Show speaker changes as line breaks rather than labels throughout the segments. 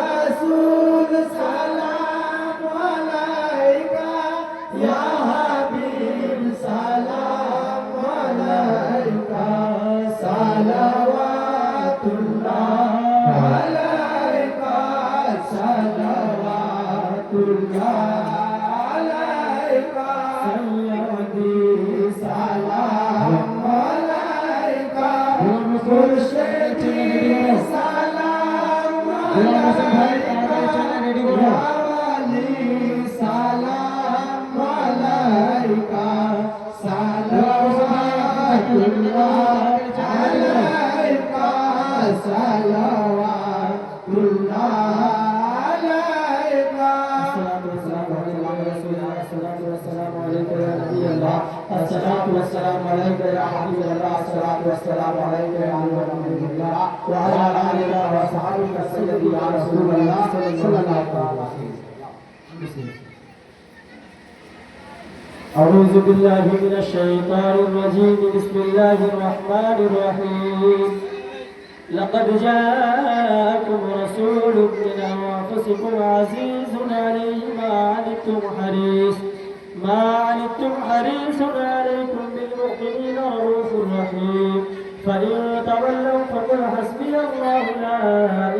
رسول سلام عليك يا حبيب سلام عليك صلوات الله عليك صلوات الله عليك سيدي سلام عليك مرشدي سلام عليك يا ولي سلام عليك صلوات الله عليك صلوات الله عليك الصلاة والسلام عليك يا حبيب الله الصلاة والسلام عليك يا نور الله وعلى آلك وصحبك سيدي يا رسول الله صلى الله عليه وسلم. أعوذ بالله من الشيطان الرجيم بسم الله الرحمن الرحيم لقد جاءكم رسول من أنفسكم عزيز عليه ما عنتم حريص عليكم بالمؤمنين رؤوف رحيم فإن تولوا فقل حسبي الله لا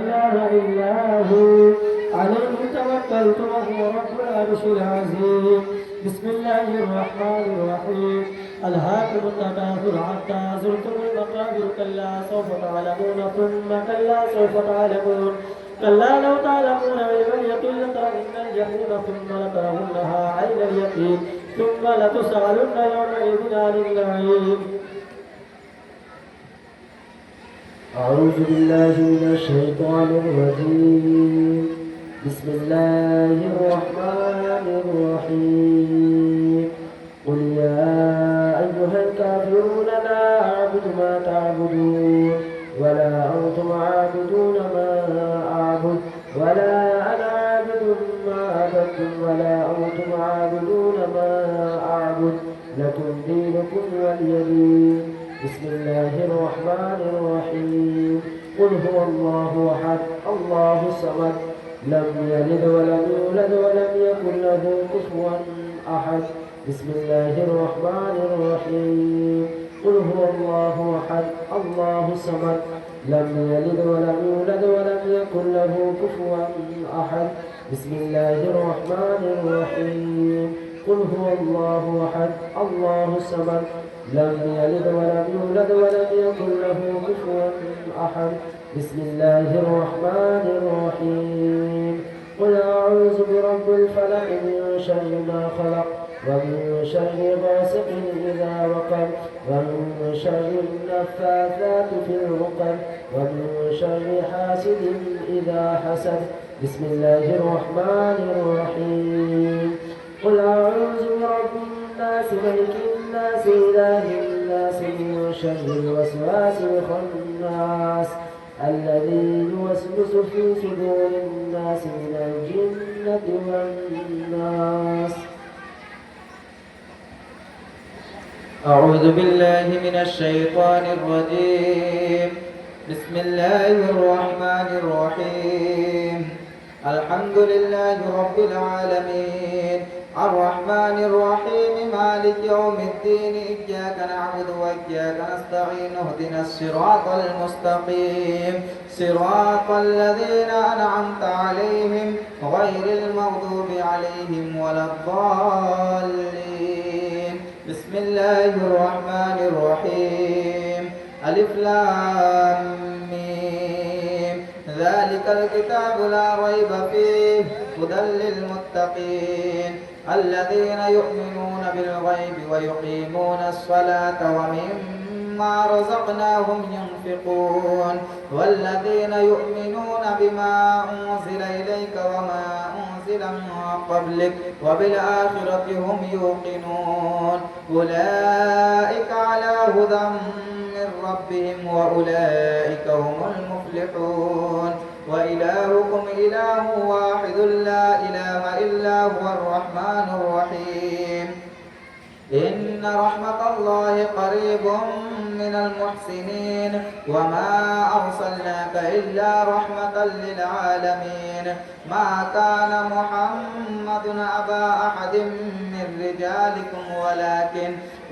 إله إلا هو عليه توكلت وهو رب العرش العظيم. بسم الله الرحمن الرحيم ألهاكم التكاثر حتى زرتم المقابر كلا سوف تعلمون ثم كلا سوف تعلمون كلا لو تعلمون علم اليقين لترون الجحيم ثم لترونها عين اليقين ثم لتسألن يومئذ عن النعيم. أعوذ بالله من الشيطان الرجيم بسم الله الرحمن الرحيم قل يا أيها الكافرون لا أعبد ما تعبدون ولا أنتم عابدون ما أعبد ولا أنا عابد ما عبدتم ولا أنتم عابدون ما أعبد لكم دينكم ولي دين. بسم الله الرحمن الرحيم قل هو الله أحد الله الصمد لم يلد ولم يولد ولم يكن له كفوا أحد. بسم الله الرحمن الرحيم قل هو الله أحد الله الصمد لم يلد ولم يولد ولم يكن له كفوا أحد. بسم الله الرحمن الرحيم قل هو الله أحد الله الصمد لم يلد ولم يولد ولم يكن له كفوا أحد. بسم الله الرحمن الرحيم قل أعوذ برب الفلق من شر ما خلق ومن شر غاسق إذا وقب ومن شر النفاثات في العقد ومن شر حاسد إذا حسد. بسم الله الرحمن الرحيم قل أعوذ برب الناس ملك الناس إله الناس من شر الوسواس الخناس الذي يوسوس في صدور الناس من الجنة والناس. أعوذ بالله من الشيطان الرجيم بسم الله الرحمن الرحيم الحمد لله رب العالمين الرحمن الرحيم مالك يوم الدين إياك نعبد وإياك نستعين اهدنا الصراط المستقيم صراط الذين أنعمت عليهم غير المغضوب عليهم ولا الضالين. بسم الله الرحمن الرحيم ألف لام ميم ذلك الكتاب لا ريب فيه هدى للمتقين الذين يؤمنون بالغيب ويقيمون الصلاة ومما رزقناهم ينفقون والذين يؤمنون بما أنزل إليك وما أنزل من قبلك وبالآخرة هم يوقنون أولئك على هدى من ربهم وأولئك هم المفلحون. وإلهكم إله واحد لا إله إلا هو الرحمن الرحيم إن رحمة الله قريب
من المحسنين وما أرسلناك إلا رحمة للعالمين ما كان محمد أبا أحد من رجالكم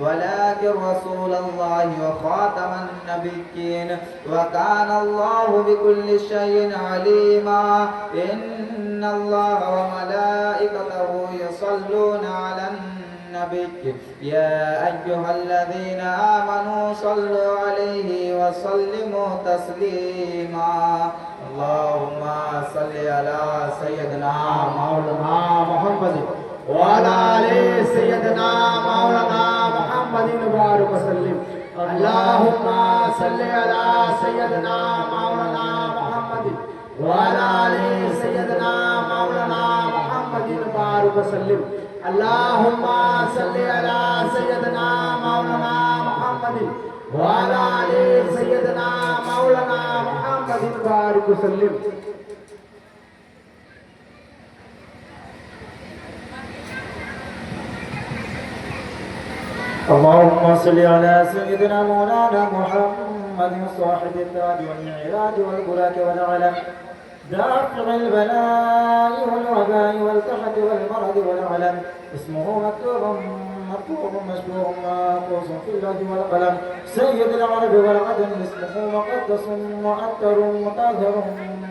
ولكن رسول الله وخاتم النبيين وكان الله بكل شيء عليما إن الله وملائكته يصلون على النبي يا أيها الذين آمنوا صلوا عليه وسلموا تسليما اللهم صل على سيدنا
مولانا محمد وعلى آل سيدنا مولانا محمد وبارك وسلم اللهم صل على سيدنا مولانا محمد وعلى آل سيدنا مولانا محمد وبارك وسلم اللهم صل على سيدنا مولانا محمد وعلى آل سيدنا مولانا محمد وبارك وسلم
اللهم صل على سيدنا مولانا محمد صاحب التاج والمعراج والبراك والعلم دافع البلاء والوباء والقحط والمرض والعلم اسمه مكتوب مشهور منقوص في اللوح والقلم سيد العرب والعجم اسمه مقدس مؤثر مطهر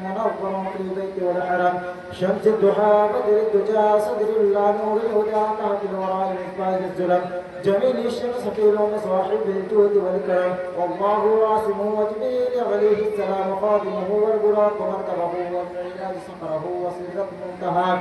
منور في البيت والحرم شمس الضحى بدر الدجى صدر الله نور الهدى تحت الورى المصباح الظلم جميل الشمس في لون صاحب الجود والكرم والله عاصم وجبريل عليه السلام خادمه والبراق ومركبه والمعراج صخره وسدرة المنتهى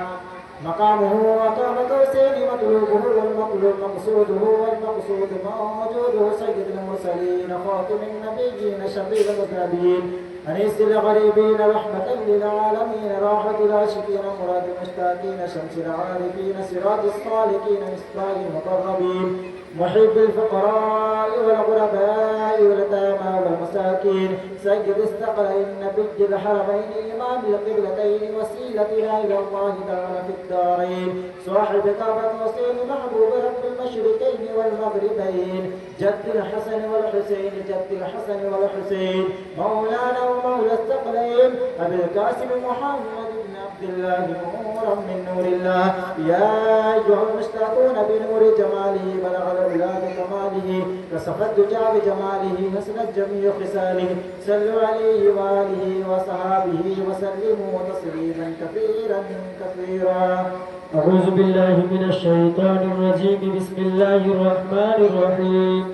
مقامه وقام قوسين مطلوبه والمطلوب مقصوده والمقصود موجوده سيد المرسلين خاتم النبيين شفيع المذنبين أنيس الغريبين رحمة للعالمين راحة العاشقين مراد المشتاقين شمس العارفين سراج الصالحين مصباح المقربين محب الفقراء والغرباء واليتامى والمساكين سيد الثقلين نبي الحرمين إمام القبلتين وسيلتنا إلى الله تعالى في الدارين صاحب كعبة وصين محبوب رب المشرقين والمغربين جد الحسن والحسين جد الحسن والحسين مولانا ومولى الثقلين أبي القاسم محمد بن عبد الله نورا من نور الله يا أيها المشتاقون بنور جماله بلغ العلا بكماله كسف الدجى بجماله حسنت جميع خصاله صلوا عليه وآله وصحابه وسلموا تسليما كثيرا كثيرا.
أعوذ بالله من الشيطان الرجيم بسم الله الرحمن الرحيم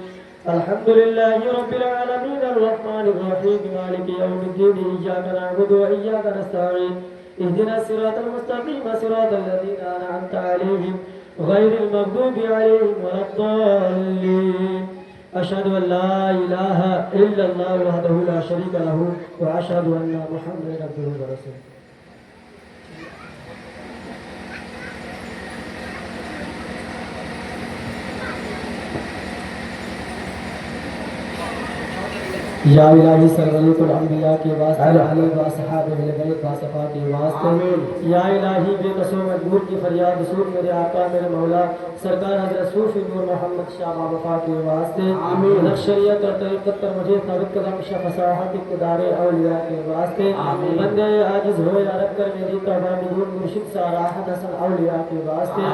الحمد لله رب العالمين الرحمن الرحيم مالك يوم الدين إياك نعبد وإياك نستعين اهدنا الصراط المستقيم صراط الذين أنعمت عليهم غير المغضوب عليهم ولا الضالين أشهد أن لا إله إلا الله وحده لا شريك له وأشهد أن محمدا عبده ورسوله. या इलाही सरवलीकुल अंबिया के वास्ते अली व सहाबे बैत व सफा के वास्ते या इलाही बेकसो मजबूर की फरियाद सूर मेरे आका मेरे मौला सरकार हजरत सूफी नूर मोहम्मद शाह वफा के वास्ते नक्शरियत और तरीक़त पर मुझे साबित कदम शफ़साहत इक़्तिदार औलिया के वास्ते बंदे आजिज़ होए अरब कर मेरी तौबा बिदून मुर्शिद सा राहत हसन औलिया के वास्ते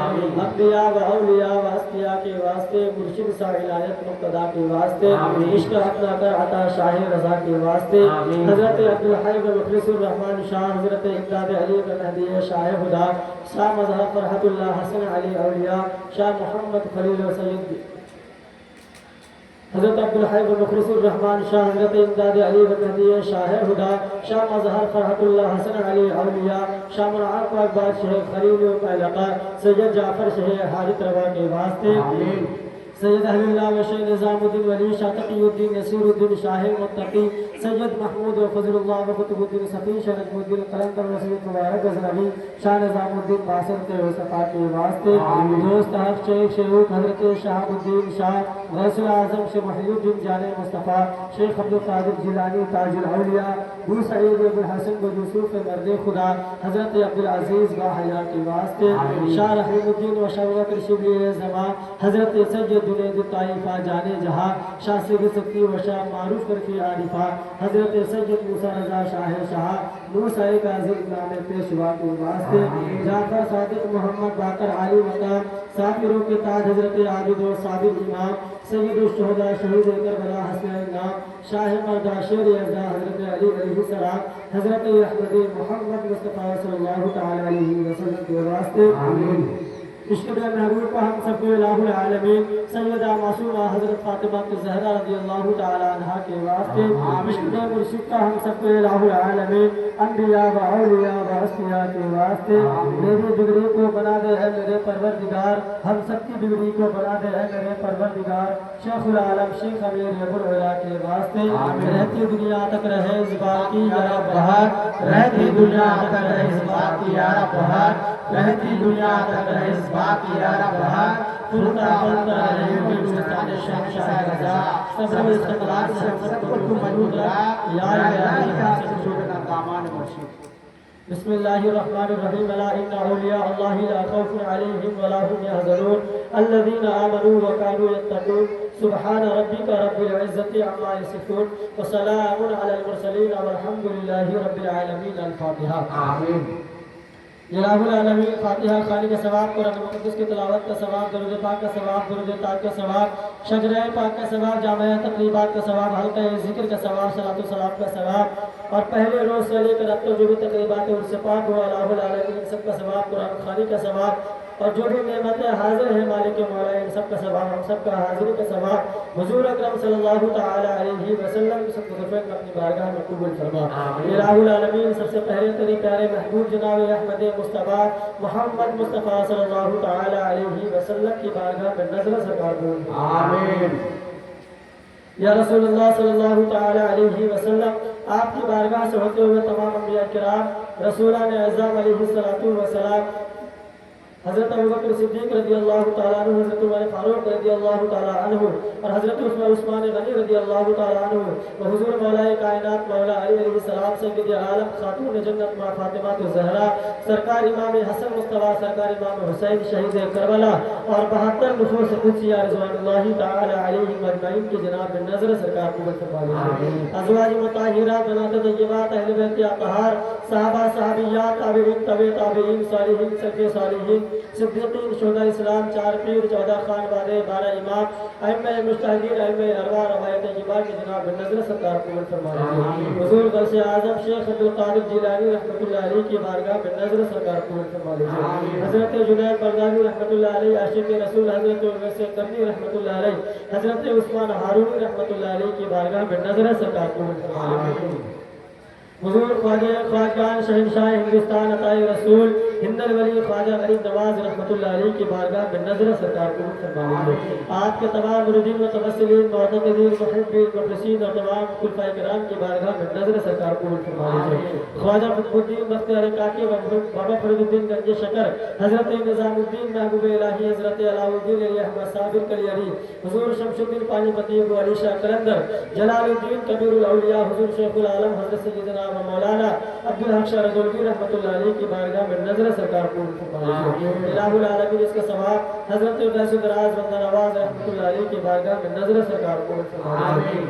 अंबिया व औलिया व अस्तिया के वास्ते मुर्शिद सा इलायत मुक़्तदा के वास्ते इश्क़ अपना कर अता शाह रज़ा के वास्ते हज़रत अब्दुल हई व मुखलिसुर रहमान शाह हज़रत इक़्तिदार अली व महदी शाह खुदा शाह मज़हब फरहतुल्लाह हसन अली औलिया शाह मोहम्मद खलील व सैयद हज़रत अब्दुल हई व मुखलिसुर रहमान शाह हज़रत इक़्तिदार अली व महदी शाह खुदा शाह मज़हब फरहतुल्लाह हसन अली औलिया शाह मुनअक़ अकबर शेख खलील व अलका सैयद जाफर शेख हाजित रवा के वास्ते सैयद अहलुल्लाह व शेख निज़ामुद्दीन वली शाह तक़ीउद्दीन नसीरुद्दीन शाह मुत्तक़ी सैयद महमूद व फज़लुल्लाह व कुतुबुद्दीन सफ़ी शाह नजमुद्दीन क़लंदर व सैयद मुबारक गज़नवी शाह निज़ामुद्दीन बासर के वसफ़ा के वास्ते दोस्त हक़ शेख शेख हज़रत शहाबुद्दीन शाह गौसुल आज़म शेख मुहियुद्दीन जाने मुस्तफ़ा शेख अब्दुल क़ादिर जिलानी ताजुल औलिया बू सईद अबुल हसन व यूसुफ मर्द खुदा हज़रत अब्दुल अज़ीज़ व हया के वास्ते शाह रहीमुद्दीन व शाह बकर शिबली ज़मा हज़रत सैयद जुनेद ताइफा जाने जहां शाह सिद्दीक सक्की व शाह मारूफ करके आरिफा हजरत सैयद मूसा रजा शाह शाह मूसा काज़िम नाम पेशवा के वास्ते जाफर सादिक मोहम्मद बाकर आली मकाम साफिरों के ताज हजरत आबिद और साबिर इमाम सैयद शुहदा शहीद करबला हसनैन नाम शाह मर्दा शेर यज़दा हजरत अली अलैहिस्सलाम हजरत अहमद मोहम्मद मुस्तफ़ा सल्लल्लाहु तआला अलैहि वसल्लम के वास्ते आमीन। इश्क़ महबूब का हम सब इलाहुल आलमीन सैयदा मासूमा हजरत फातिमा ज़हरा रज़ियल्लाहु तआला अन्हा के वास्ते इश्क़ मुर्शिद का हम सब इलाहुल आलमीन अंबिया व औलिया व अस्फिया के वास्ते मेरी बिगड़ी को बना दे है मेरे परवरदिगार, हम सब की बिगड़ी को बना दे है मेरे परवरदिगार। शेखुल आलम शेख अमीर अबुल उला के वास्ते रहती दुनिया तक रहे इस बात की यारा बहार, रहती दुनिया तक रहे इस बात की यारा बहार, रहती दुनिया तक रहे इस बात की यारा बहार। फुलता फलता रहे हिंदुस्तान शहंशाह रज़ा, सब्र इस्तक़लाल से हम सबको मजबूत रख या इलाही हमसे शुक्र दामान मुर्शिद। बिस्मिल्लाहिर्रहमानिर्रहीम अला इन्ना औलिया अल्लाहि ला खौफुन अलैहिम व ला हुम यहज़नून अल्लज़ीना आमनू व कानू यत्तक़ून सुब्हान रब्बिका रब्बिल इज़्ज़ति अम्मा यसिफून व सलामुन अलल मुरसलीन वल्हम्दुलिल्लाहि रब्बिल आलमीन। अल फातिहा। आमीन। इलाहुल आलमीन फातिहा खाली का सवाब, कुरान मुक़द्दस की तिलावत का सवाब, दरूद पाक का सवाब, दुरूद ताज का सवाब, शजरे पाक का सवाब, जामिया तक़रीबात का सवाब, हल्का ज़िक्र का सवाब, सलातो सलाम का सवाब और पहले रोज़ से लेकर अब तक जो भी तक़रीबात उनसे पाक हुआ इलाहुल आलमीन सब का सवाब, कुरान खाली का सवाब और जो भी नेमतें हाजिर है मालिक मौला इन सब का सवाब, हम सब का हाजिरी का सवाब हुजूर अकरम सल्लल्लाहु तआला अलैहि वसल्लम की सब खिदमत में अपनी बारगाह में कबूल फरमा। इलाहुल आलमीन सबसे पहले तेरे प्यारे महबूब जनाब अहमद मुस्तफ़ा मोहम्मद मुस्तफ़ा सल्लल्लाहु तआला अलैहि वसल्लम की बारगाह में नज़र सरकार कबूल फरमा। आमीन। या रसूलुल्लाह सल्लल्लाहु तआला अलैहि वसल्लम आपकी बारगाह से होते हुए तमाम अंबिया किराम रसूलान अज़्ज़म अलैहिस्सलातु वस्सलाम हज़रत अबू बकर सिद्दीक़ रज़ियल्लाहु ताला अन्हु, हज़रत उमर फारूक रज़ियल्लाहु ताला अन्हु और हज़रत उस्मान गनी रज़ियल्लाहु ताला अन्हु व हुज़ूर मौलाए कायनात मौला अली अलैहिस्सलाम सय्यद आलम खातून जन्नत मां फातिमा ज़हरा सरकार इमाम हसन मुस्तफ़ा सरकार इमाम हुसैन शहीद करबला और 72 नफूस कुदसिया रिज़वानुल्लाहि ताला अलैहिम अजमईन की जनाब नज़र सरकार कबूल फरमाए। अज़वाज मुताहिरा बनात तय्यबात अहले बैत अतहार सहाबा सहाबियात ताबईन तबे ताबईन सालिहीन सल्फ़े सालिहीन सिद्दीक़ीन शुहदा इस्लाम 4 पीर 14 खान वाले 12 इमाम अइम्मा मुज्तहिदीन अइम्मा अरवा रवायत तय्यबा की जनाब नज़र सरकार कबूल फरमाए। हुज़ूर गौसे आज़म शेख अब्दुल कादिर जिलानी रहमतुल्लाह अलैहि की बारगाह में नज़र सरकार कबूल फरमाए। हज़रत जुनैद बगदादी रहमतुल्लाह अलैहि आशिक़ रसूल हज़रत वैसे करनी रहमतुल्लाह अलैहि हज़रत उस्मान हारूनी रहमतुल्लाह अलैहि की बारगाह में नज़र सरकार कबूल फरमाए। हुज़ूर ख्वाजा ख्वाजान शहंशाह हिंदुस्तान अताए रसूल हिंदल वली ख्वाजा गरीब नवाज रहमतुल्लाह अलैहि की बारगाह में नज़र सरकार कबूल फरमाए। आपके तमाम मुरीदीन व तवस्सुलीन मुअतक़दीन मुहिब्बीन मुखलिसीन और तमाम खुलफाए किराम की बारगाह में नज़र सरकार कबूल फरमाए। ख्वाजा कुतुबुद्दीन बख्तियार काकी व बाबा फरीदुद्दीन गंज शकर हज़रत निज़ामुद्दीन महबूब इलाही हज़रत अलाउद्दीन अली अहमद साबिर कलियारी हुज़ूर शमशुद्दीन पानीपती अबू अली शाह कलंदर जलालुद्दीन कबीरुल औलिया हुज़ूर शेखुल आलम हज़रत सय्यदना व मौलाना अब्दुल हक शाह रज़ौलवी रहमतुल्लाह अलैहि की बारगाह में नज़र सरकार कबूल फरमाए। इलाहुल आलमीन इसका सवाब हज़रत गौसे दराज बंदा नवाज रहमतुल्लाह अलैहि की बारगाह में नज़र सरकार कबूल फरमाए।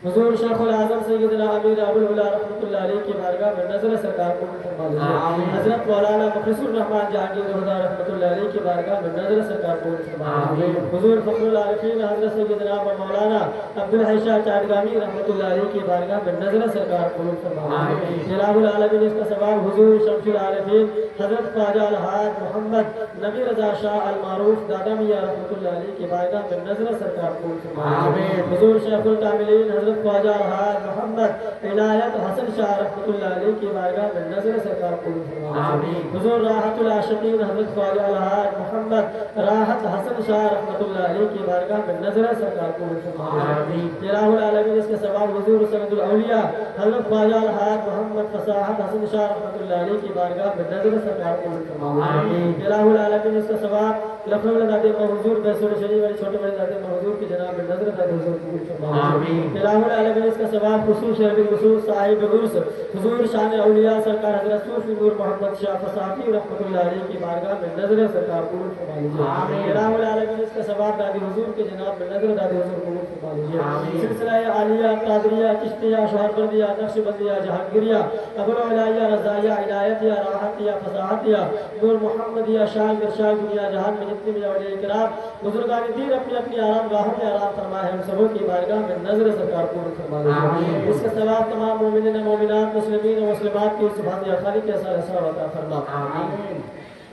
हुज़ूर शेखुल आज़म सय्यदना अमीर अबुल उला रहमतुल्लाह अलैहि की बारगाह में नज़र सरकार कबूल फरमाए। हज़रत मौलाना मुखलिसुर रहमान जहांगीर रोज़ा रहमतुल्लाह अलैहि की बारगाह में नज़र सरकार कबूल फरमाए। हुज़ूर फखरुल आरिफीन हज़रत सय्यदना व मौलाना अब्दुल हई शाह चाटगामी रहमतुल्लाह अलैहि की बारगाह में नज़र सरकार कबूल फरमाए। इलाहुल आलमीन इसका सवाब हुज़ूर शमसुल आरिफीन हज़रत ख्वाजा अल हाज मोहम्मद नबी रज़ा शाह अल मारूफ दादा मियां रहमतुल्लाह अलैहि की बारगाह में नज़र सरकार कबूल फरमाए। हुज़ूर शेखुल कामिलीन हज़रत ख्वाजा अल हाज मोहम्मद इनायत हसन शाह रहमतुल्लाह अलैहि की बारगाह में नज़र सरकार कबूल फरमाए। हुज़ूर राहतुल आशिकीन हज़रत ख्वाजा अल हाज मोहम्मद राहत हसन शाह रहमतुल्लाह अलैहि की बारगाह में नज़र सरकार कबूल फरमाए। इलाहुल आलमीन इसके सवाब हुज़ूर सय्यदुल औलिया हज़रत ख्वाजा अल हाज मोहम्मद फसाहत हसन शाह रहमतुल्लाह अलैहि की बारगाह में नज़र सरकार कबूल फरमाए। इलाहुल आलमीन इसका सवाब लखनऊ दादे हुज़ूर बैसुर शरीफ वाली छोटे बड़े दादे हुज़ूर की जनाब में नज़र दादे हुज़ूर कबूल फरमाए। इलाहुल आलमीन इसका सवाब खुसूस शरबी खुसूस साहिब उर्स हुजूर शान औलिया सरकार हजरत सूफी नूर मोहम्मद शाह फसाफी रहमतुल्लाह अलैह की बारगाह में नजर सरकार कबूल फरमा लीजिए आमीन। इलाहुल आलमीन इसका सवाब दादी हुजूर के जनाब में नजर दादी हुजूर कबूल फरमा लीजिए आमीन। सिलसिला आलिया कादरिया चिश्तिया शोहरबंदिया नक्शबंदिया जहांगीरिया अबुल औलिया रज़ाइया इनायतिया राहतिया फसाहतिया नूर मोहम्मदिया शाह इरशाद दुनिया जहान में जितने भी औलिया किराम बुजुर्गान दीन अपनी अपनी आराम गाहों में आराम फरमाए हम सबों की बारगाह में नजर सरकार कबूल फरमा लीजिए। इसका सवाब तमाम मोमिनीन मोमिनात मुस्लिमीन और मुस्लिमात की सुभान खाली के साथ अता फरमा आमीन।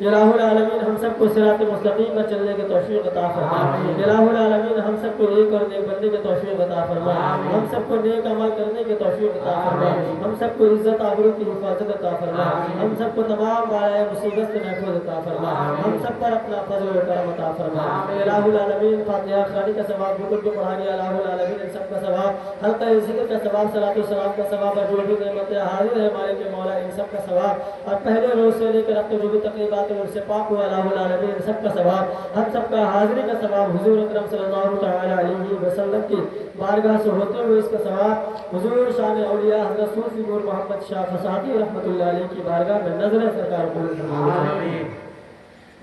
इलाहुल आलमीन हम सबको सिरात मुस्तकीम पर चलने की तौफीक अता फरमा। इलाहुल आलमीन हम सबको नेक और नेक बनने की तौफीक अता फरमा। हम सबको नेक अमल करने की तौफीक अता फरमा। हम सबको इज्जत आबरू की हिफाजत अता फरमा। हम सबको तमाम बालाए मुसीबत से महफूज अता फरमा। हम सब पर अपना फजल और करम अता फरमा। इलाहुल आलमीन फातिहा खानी का सवाब जो कुछ पढ़ा गया इलाहुल आलमीन इन सब का सवाब हल्का जिक्र का सवाब सलात व सलाम का सवाब जो भी नेमतें हाजिर है मालिक मौला इन सब का सवाब और पहले रोज से लेकर अब तक जो भी तकरीबात उनसे पाक हुआ अल्लाहुल आलमीन सबका सवाब हम सबका हाजिरी का सवाब हुजूर अकरम सल्लल्लाहु तआला अलैहि वसल्लम की बारगाह से होते हुए इसका सवाब हुजूर शान औलिया हज़रत सूफी नूर मोहम्मद शाह फसादी रहमतुल्लाह अलैहि की बारगाह में नजर सरकार कबूल आमीन।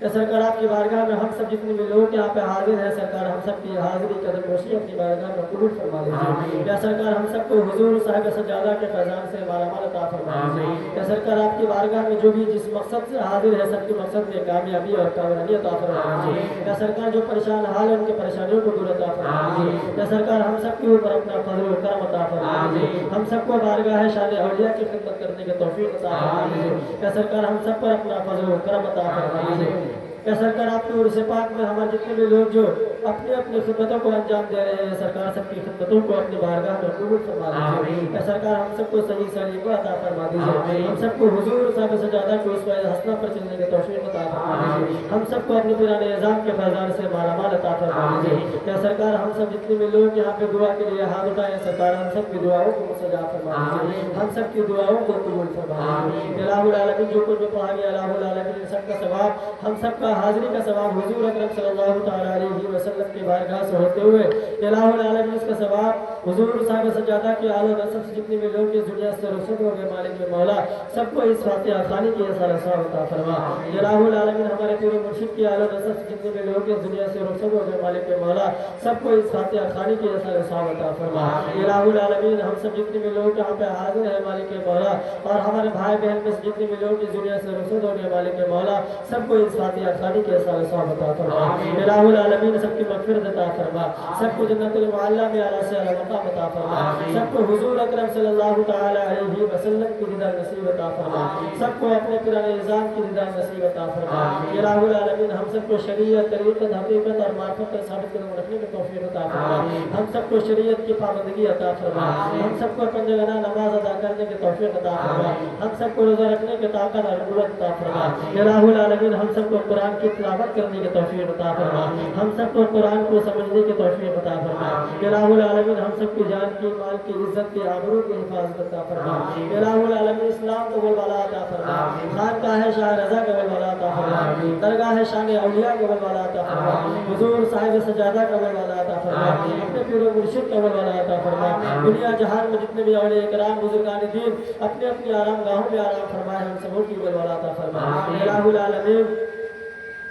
सरकार आपकी बारगाह में हम सब जितने भी लोग यहाँ पे हाजिर हैं सरकार हम सब की हाजिरी कदम नोशी अपनी बारगाह में कबूल फरमा लीजिए। या सरकार हम सबको हुजूर साहिब सजादा के फैजान से मालामाल अता फरमा लीजिए। या सरकार आपकी बारगाह में जो भी जिस मकसद से हाजिर है सबके मकसद में कामयाबी और कामयाबी अता फरमा लीजिए। या सरकार जो परेशान हाल है उनकी परेशानियों को दूर अता फरमा लीजिए। या सरकार हम सब के ऊपर अपना फजल और करम अता फरमा लीजिए। हम सबको बारगाह शान औलिया की खिदमत करने की तौफीक अता फरमा लीजिए। या सरकार हम सब पर अपना फजल और करम अता फरमा लीजिए। या सरकार आपकी उर्स पाक में हमारे जितने भी लोग जो अपनी अपनी खिदमतों को अंजाम दे रहे हैं सरकार सबकी खिदमतों को अपनी बारगाह में कबूल फरमा लीजिए। या सरकार हम सबको सही सलीका अता फरमा दीजिए। हम सबको हुजूर साहिब सजादा को उस हसना पर चलने की तौफीक अता फरमा दीजिए। हम सबको अपने पुराने निज़ाम के फैजान से मालामाल अता फरमा दीजिए। या सरकार हम सब जितने भी लोग यहाँ पे दुआ के लिए हाथ उठाए सरकार हम सब की दुआओं को सजा फरमा दीजिए। हम सब की दुआओं को कबूल फरमा दीजिए। इलाहुल आलमीन जो कुछ पढ़ा गया इलाहुल आलमीन सबका सवाब हम सबका हाजिरी का सवाब हुजूर अकरम सल्लल्लाहु तआला अलैहि वसल्लम की बारगाह से होते हुए इलाहुल आलमीन इसका सवाब हुजूर साहिब सजादा के आलो नसब से जितने भी लोग इस दुनिया से रुखसत हो गए मालिक मौला सबको इस फातिहा खानी की सवाब अता फरमा। इलाहुल आलमीन हमारे पूरे मुर्शिद के आलो नसब से जितने भी लोग इस दुनिया से रुखसत हो गए मालिक मौला सबको इस फातिहा खानी की सवाब अता फरमा। इलाहुल आलमीन हम सब जितने भी लोग यहाँ पे हाजिर है मालिक मौला और हमारे भाई बहन में से जितने भी लोग इस दुनिया से रुखसत हो गए मालिक मौला सबको इस फातिहा खानी की सवाब अता फरमा। इलाहुल आलमीन सबकी मग़फ़िरत अता फरमा। सबको जन्नतुल मुअल्ला में आला से आला मकाम अता फरमा। सबको हुजूर अकरम सल्लल्लाहु तआला अलैहि वसल्लम की दीदार नसीब अता फरमा। सबको अपने पुराने निज़ाम की दीदार नसीब अता फरमा। इलाहुल आलमीन हम सबको शरीयत तरीक़त हकीकत और मार्फत पर साबित कदम रखने की तौफीक अता फरमा। हम सबको शरीयत की पाबंदी अता फरमा। हम सबको पंजगाना नमाज अदा करने की तौफीक अता फरमा। हम सबको रोज़ा रखने की ताकत और कुव्वत अता फरमा। इलाहुल आलमीन हम सबको कुरान की तिलावत करने की तौफीक अता फरमा। हम सबको कुरान को समझने की तौफीक अता फरमा। इलाहुल आलमीन हम सबकी जान की माल की इज्जत की आबरू की हिफाजत अता फरमा। इलाहुल आलमीन इस्लाम को बोलबाला अता फरमा। खानकाह शाह रज़ा को बोलबाला अता फरमा। दरगाह शान औलिया को बोलबाला अता फरमा। हुजूर साहिब सजादा को बोलबाला अता फरमा। अपने पीर मुर्शिद को बोलबाला अता फरमा। दुनिया जहान में जितने भी औलिया किराम बुजुर्गान दीन अपने अपनी आराम गाहों में आराम फरमाए हम सबों की बोलबाला अता फरमा। इलाहुल आलमीन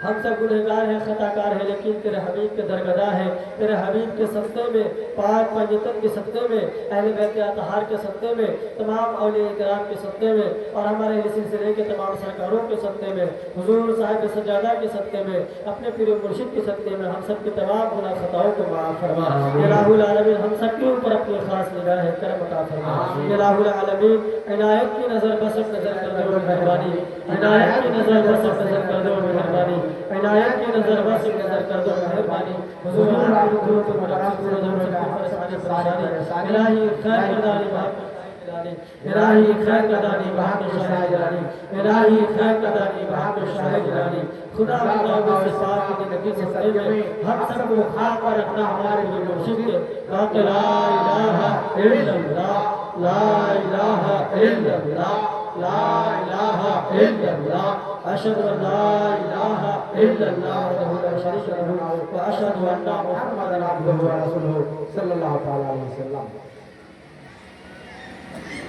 हम सब गुनहगार हैं खताकार हैं लेकिन तेरे हबीब के दरगदा है। तेरे हबीब के सत्ते में पाक पंजतन के सत्ते में अहले बैत अतहार के सत्ते में तमाम औलिया किराम के सत्ते में और हमारे इस सिलसिले के तमाम सरकारों के सत्ते में हुजूर साहिब सजादा के सत्ते में अपने पीर मुर्शिद के सत्ते में हम सब की तमाम गुनाह खताओं को माफ़ फरमा। इलाहुल आलमीन हम सब के ऊपर अपनी खास निगाह करम अता फरमा। इलाहुल आलमीन इनायत की नज़र बसर नज़र कर दो मेहरबानी। इनायत की नज़र बसर नज़र कर दो मेहरबानी। इनायत की नज़र बस नज़र कर दो मेहरबानी। हुजूर इलाही खैर करदानी इलाही खैर करदानी बहादुर शाह जलानी इलाही खैर करदानी बहादुर शाह जलानी खुदा खुदा से पाक के नबी से सत्ते में हम सबको खाक पर रखना हमारे लिए मुर्शिद के ला इलाहा इल्लल्लाह ला इलाहा इल्लल्लाह ला इलाहा इल्लल्लाह अशहदु अन ला इलाहा इल्लल्लाह वहदहु ला शरीका लहु व अशहदु अन्ना मुहम्मदन अब्दुहु व रसूलुहु सल्लल्लाहु तआला अलैहि वसल्लम।